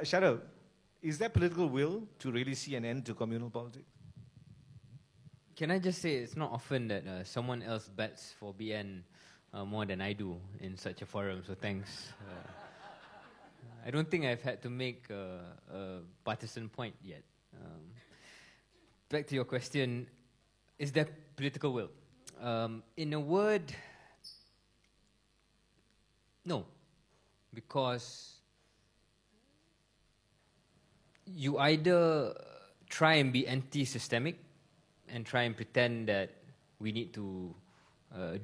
Shadow, is there political will to really see an end to communal politics? Can I just say it's not often that someone else bets for BN more than I do in such a forum, so thanks. I don't think I've had to make a partisan point yet. Back to your question, is there political will? In a word, no. Because you either try and be anti-systemic and try and pretend that we need to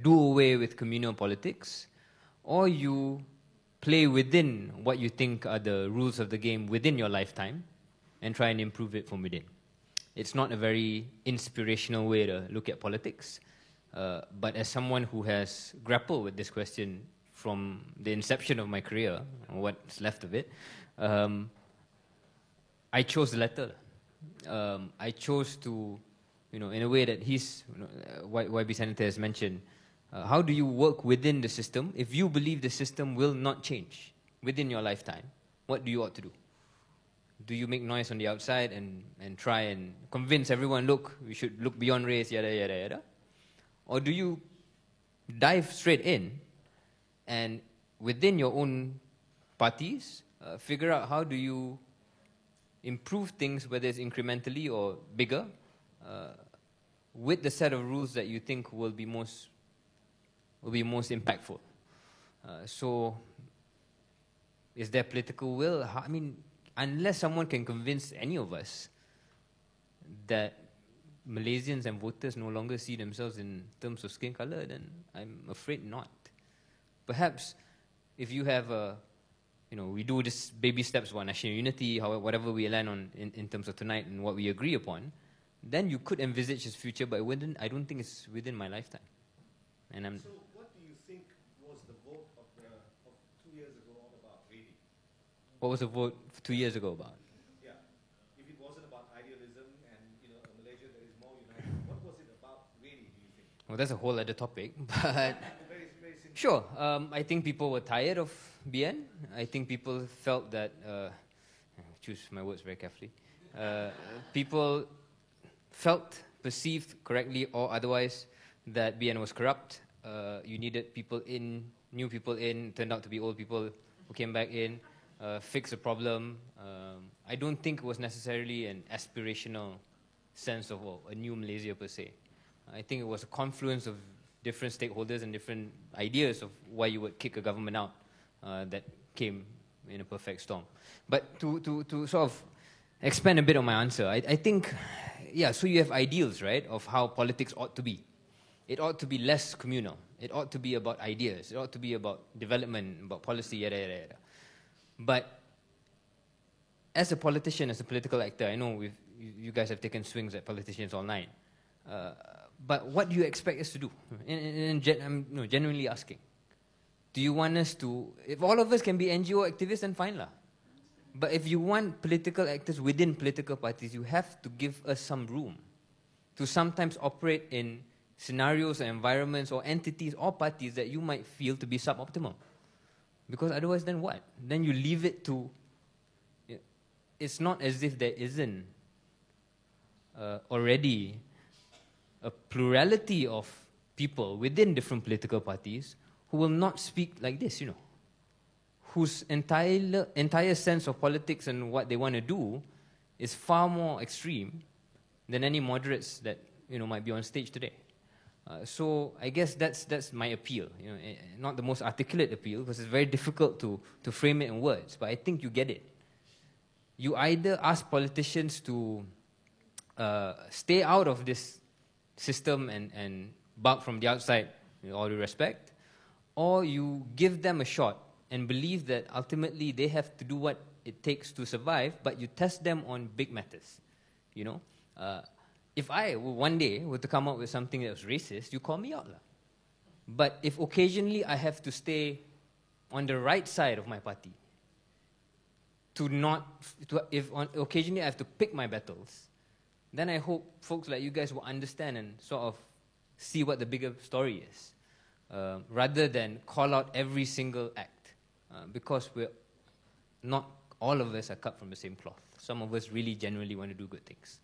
do away with communal politics, or you play within what you think are the rules of the game within your lifetime and try and improve it from within. It's not a very inspirational way to look at politics, but as someone who has grappled with this question from the inception of my career, or what's left of it, I chose the latter. I chose to, in a way that YB Senator has mentioned, how do you work within the system? If you believe the system will not change within your lifetime, what do you ought to do? Do you make noise on the outside and try and convince everyone, look, we should look beyond race, yada, yada, yada? Or do you dive straight in and within your own parties, figure out how do you improve things, whether it's incrementally or bigger, with the set of rules that you think will be most impactful. So, is there political will? I mean, unless someone can convince any of us that Malaysians and voters no longer see themselves in terms of skin color, then I'm afraid not. Perhaps if you have we do this baby steps for national unity, whatever we land on in terms of tonight and what we agree upon, then you could envisage his future, but I don't think it's within my lifetime. And So what do you think was the vote of 2 years ago all about, really? What was the vote 2 years ago about? Yeah. If it wasn't about idealism and a Malaysia that is more united, what was it about, really, do you think? Well, that's a whole other topic, but Very, very simple. sure. I think people were tired of BN. I think people felt that, choose my words very carefully, people perceived correctly or otherwise, that BN was corrupt. You needed new people in, turned out to be old people who came back in, fix the problem. I don't think it was necessarily an aspirational sense of a new Malaysia per se. I think it was a confluence of different stakeholders and different ideas of why you would kick a government out that came in a perfect storm. But to sort of expand a bit on my answer, I think, so you have ideals, right, of how politics ought to be. It ought to be less communal. It ought to be about ideas. It ought to be about development, about policy, yada, yada, yada. But as a politician, as a political actor, I know you guys have taken swings at politicians all night. But what do you expect us to do? I'm genuinely asking. Do you want us to... If all of us can be NGO activists, then fine lah. But if you want political actors within political parties, you have to give us some room to sometimes operate in scenarios and environments or entities or parties that you might feel to be suboptimal. Because otherwise, then what? Then you leave it to... It's not as if there isn't already a plurality of people within different political parties who will not speak like this, whose entire sense of politics and what they want to do is far more extreme than any moderates that might be on stage today. So I guess that's my appeal. Not the most articulate appeal because it's very difficult to frame it in words, but I think you get it. You either ask politicians to stay out of this system and bark from the outside, with all due respect, or you give them a shot and believe that ultimately they have to do what it takes to survive, but you test them on big matters. If I one day were to come up with something that was racist, you call me out lah. But if occasionally I have to stay on the right side of my party, occasionally I have to pick my battles, then I hope folks like you guys will understand and sort of see what the bigger story is, rather than call out every single act, because not all of us are cut from the same cloth. Some of us really genuinely want to do good things.